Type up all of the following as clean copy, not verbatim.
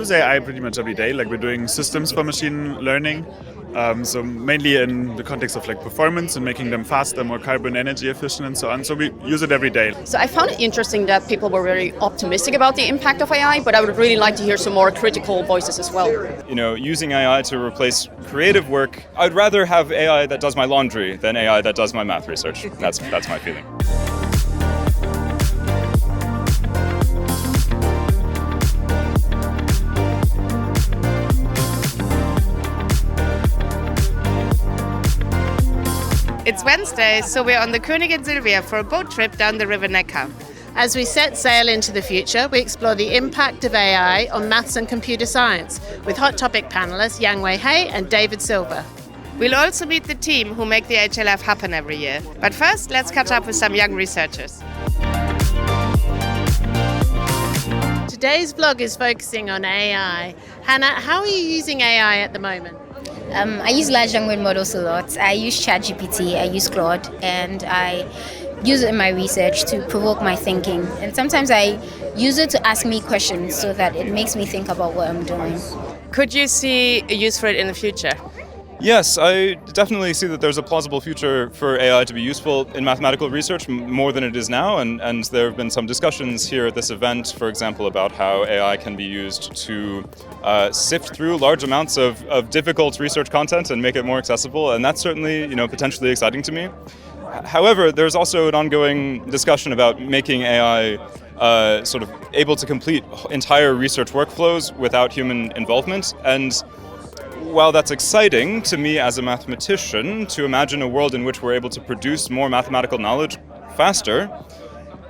use AI pretty much every day. Like we're doing systems for machine learning. So mainly in the context of like performance and making them faster, more carbon energy efficient and so on. So we use it every day. So I found it interesting that people were very optimistic about the impact of AI, but I would really like to hear some more critical voices as well. Using AI to replace creative work, I'd rather have AI that does my laundry than AI that does my math research. That's my feeling. It's Wednesday, so we're on the Königin Silvia for a boat trip down the river Neckar. As we set sail into the future, we explore the impact of AI on maths and computer science with hot topic panelists Yang-Hui He and David Silver. We'll also meet the team who make the HLF happen every year. But first, let's catch up with some young researchers. Today's vlog is focusing on AI. Hannah, how are you using AI at the moment? I use large language models a lot. I use ChatGPT, I use Claude, and I use it in my research to provoke my thinking. And sometimes I use it to ask me questions so that it makes me think about what I'm doing. Could you see a use for it in the future? Yes, I definitely see that there's a plausible future for AI to be useful in mathematical research more than it is now, and there have been some discussions here at this event, for example, about how AI can be used to sift through large amounts of difficult research content and make it more accessible, and that's certainly potentially exciting to me. However, there's also an ongoing discussion about making AI sort of able to complete entire research workflows without human involvement, and while that's exciting to me as a mathematician to imagine a world in which we're able to produce more mathematical knowledge faster,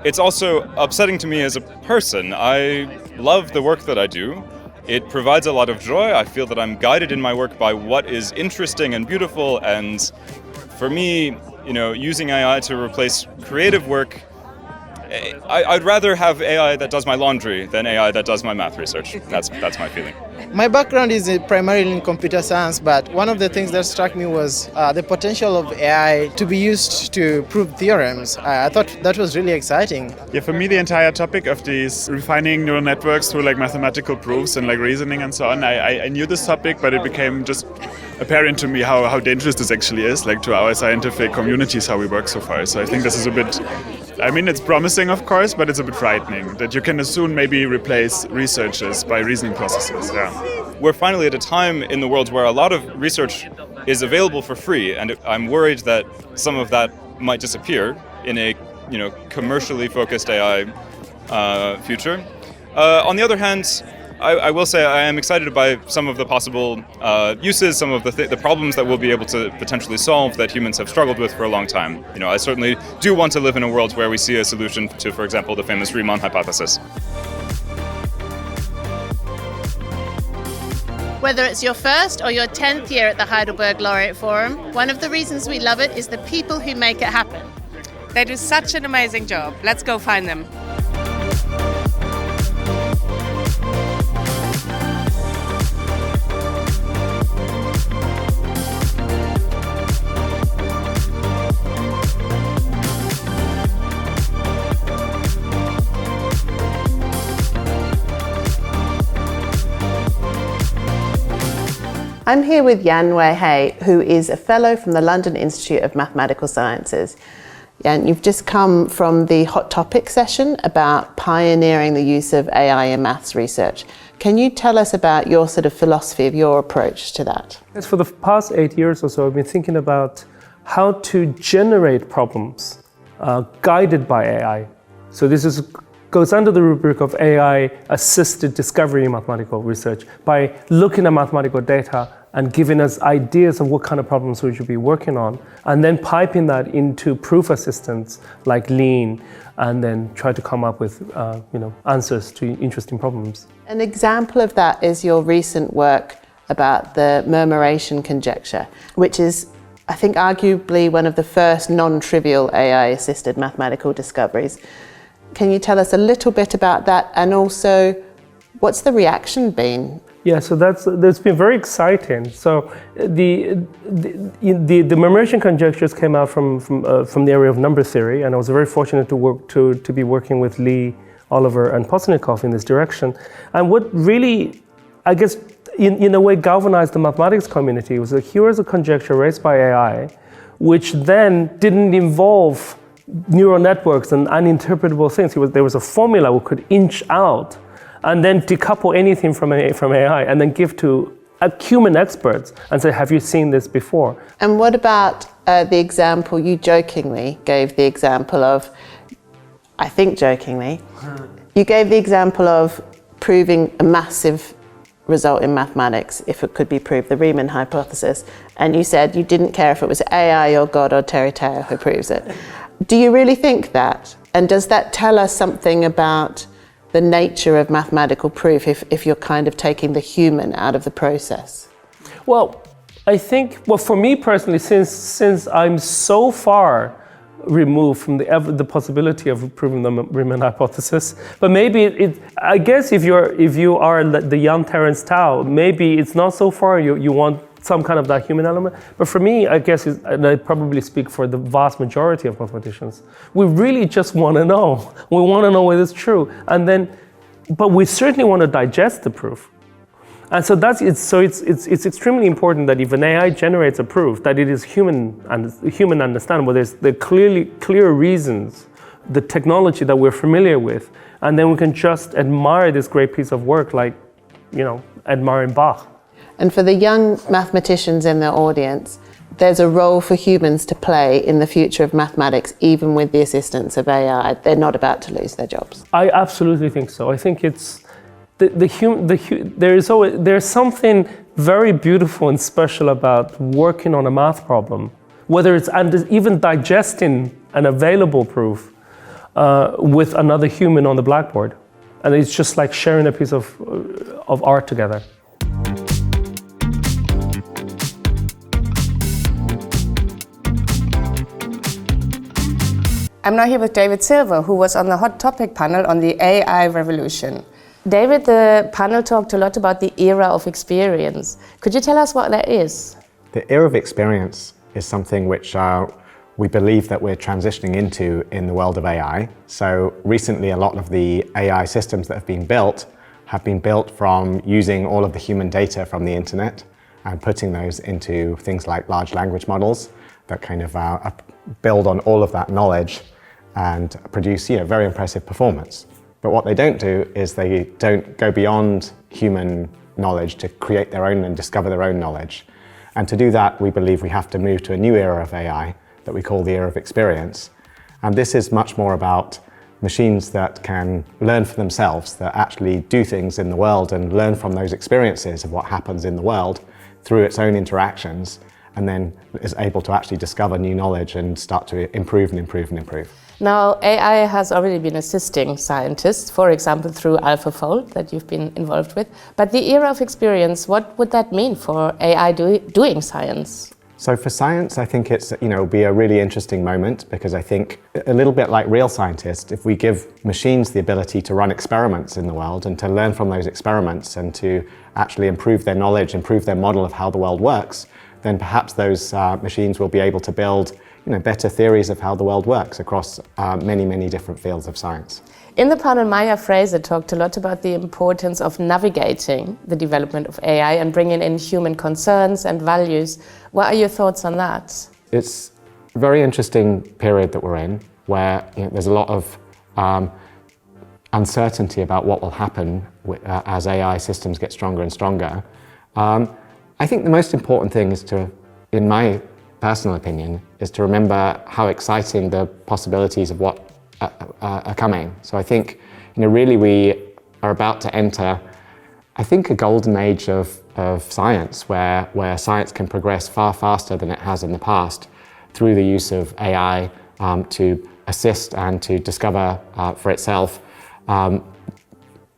it's also upsetting to me as a person. I love the work that I do. It provides a lot of joy. I feel that I'm guided in my work by what is interesting and beautiful, and for me, using AI to replace creative work, I'd rather have AI that does my laundry than AI that does my math research. That's my feeling. My background is primarily in computer science, but one of the things that struck me was the potential of AI to be used to prove theorems. I thought that was really exciting. Yeah, for me, the entire topic of these refining neural networks through like mathematical proofs and like reasoning and so on, I knew this topic, but it became just apparent to me how dangerous this actually is, like to our scientific communities, how we work so far. So I think this is a bit, it's promising, of course, but it's a bit frightening that you can soon maybe replace researchers by reasoning processes. Yeah. We're finally at a time in the world where a lot of research is available for free, and I'm worried that some of that might disappear in a commercially focused AI future. On the other hand, I will say I am excited by some of the possible uses, some of the problems that we'll be able to potentially solve that humans have struggled with for a long time. I certainly do want to live in a world where we see a solution to, for example, the famous Riemann hypothesis. Whether it's your first or your 10th year at the Heidelberg Laureate Forum, one of the reasons we love it is the people who make it happen. They do such an amazing job. Let's go find them. I'm here with Yang-Hui He, who is a fellow from the London Institute of Mathematical Sciences. Yan, you've just come from the hot topic session about pioneering the use of AI in maths research. Can you tell us about your sort of philosophy of your approach to that? Yes, for the past 8 years or so, I've been thinking about how to generate problems guided by AI. So this goes under the rubric of AI-assisted discovery in mathematical research by looking at mathematical data and giving us ideas of what kind of problems we should be working on, and then piping that into proof assistants like Lean, and then try to come up with answers to interesting problems. An example of that is your recent work about the murmuration conjecture, which is, I think, arguably one of the first non-trivial AI-assisted mathematical discoveries. Can you tell us a little bit about that, and also what's the reaction been? Yeah, so that's been very exciting. So the murmuration conjectures came out from the area of number theory, and I was very fortunate to be working with Lee, Oliver, and Postnikov in this direction. And what really I guess, in a way galvanized the mathematics community. It was like, here is a conjecture raised by AI, which then didn't involve neural networks and uninterpretable things. There was a formula we could inch out and then decouple anything from AI and then give to human experts and say, have you seen this before? And what about the example you jokingly gave, the example of, I think jokingly, you gave the example of proving a massive result in mathematics if it could be proved, the Riemann hypothesis, and you said you didn't care if it was AI or God or Terry Tao who proves it. Do you really think that? And does that tell us something about the nature of mathematical proof if you're kind of taking the human out of the process? Well, I think, for me personally, since I'm so far removed from the possibility of proving the Riemann hypothesis, but maybe I guess if you are the young Terence Tao, maybe it's not so far. You want some kind of that human element. But for me, I guess, and I probably speak for the vast majority of mathematicians, we really just want to know. We want to know whether it's true, but we certainly want to digest the proof. And so it's extremely important that if an AI generates a proof, that it is human understandable. There's the clear reasons, the technology that we're familiar with, and then we can just admire this great piece of work, like, admiring Bach. And for the young mathematicians in the audience, there's a role for humans to play in the future of mathematics, even with the assistance of AI. They're not about to lose their jobs. I absolutely think so. I think it's there's something very beautiful and special about working on a math problem, whether it's even digesting an available proof with another human on the blackboard, and it's just like sharing a piece of art together. I'm now here with David Silver, who was on the Hot Topic panel on the AI revolution. David, the panel talked a lot about the era of experience. Could you tell us what that is? The era of experience is something which we believe that we're transitioning into in the world of AI. So recently, a lot of the AI systems that have been built from using all of the human data from the internet and putting those into things like large language models that kind of build on all of that knowledge and produce very impressive performance. But what they don't do is they don't go beyond human knowledge to create their own and discover their own knowledge. And to do that, we believe we have to move to a new era of AI that we call the era of experience. And this is much more about machines that can learn for themselves, that actually do things in the world and learn from those experiences of what happens in the world through its own interactions, and then is able to actually discover new knowledge and start to improve and improve and improve. Now, AI has already been assisting scientists, for example, through AlphaFold that you've been involved with. But the era of experience, what would that mean for AI doing science? So for science, I think it's be a really interesting moment, because I think a little bit like real scientists, if we give machines the ability to run experiments in the world and to learn from those experiments and to actually improve their knowledge, improve their model of how the world works, then perhaps those machines will be able to build better theories of how the world works across many, many different fields of science. In the panel, Maya Fraser talked a lot about the importance of navigating the development of AI and bringing in human concerns and values. What are your thoughts on that? It's a very interesting period that we're in, where there's a lot of uncertainty about what will happen as AI systems get stronger and stronger. I think the most important thing is to, in my personal opinion, is to remember how exciting the possibilities of what are coming. So I think, really we are about to enter, I think, a golden age of science, where science can progress far faster than it has in the past through the use of AI to assist and to discover for itself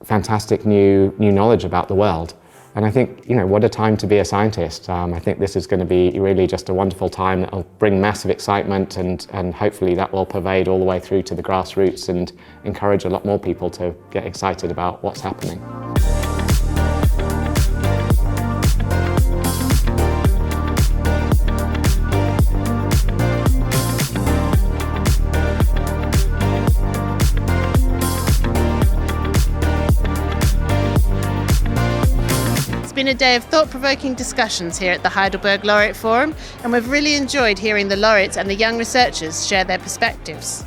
fantastic new knowledge about the world. And I think, what a time to be a scientist. I think this is going to be really just a wonderful time that will bring massive excitement, and hopefully that will pervade all the way through to the grassroots and encourage a lot more people to get excited about what's happening. been a day of thought-provoking discussions here at the Heidelberg Laureate Forum, and we've really enjoyed hearing the laureates and the young researchers share their perspectives.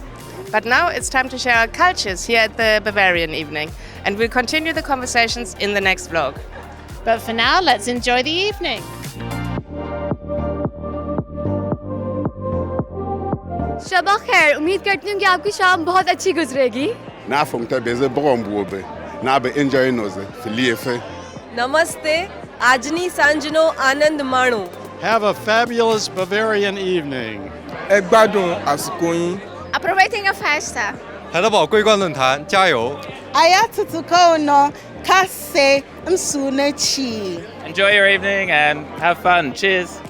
But now it's time to share our cultures here at the Bavarian evening, and we'll continue the conversations in the next vlog. But for now, let's enjoy the evening. Shaba खैर उम्मीद करती हूँ कि आपकी शाम बहुत अच्छी गुजरेगी Na fungta beze brombobe na be enjoy noze filiefe. Namaste Ajni Sanjno Anand Manu. Have a fabulous Bavarian evening. Ẹ gbádùn àsìkò yín. Aproveitem a festa. 海德堡桂冠论坛加油 Ayatutukono Kase Msunechi. Enjoy your evening and have fun. Cheers.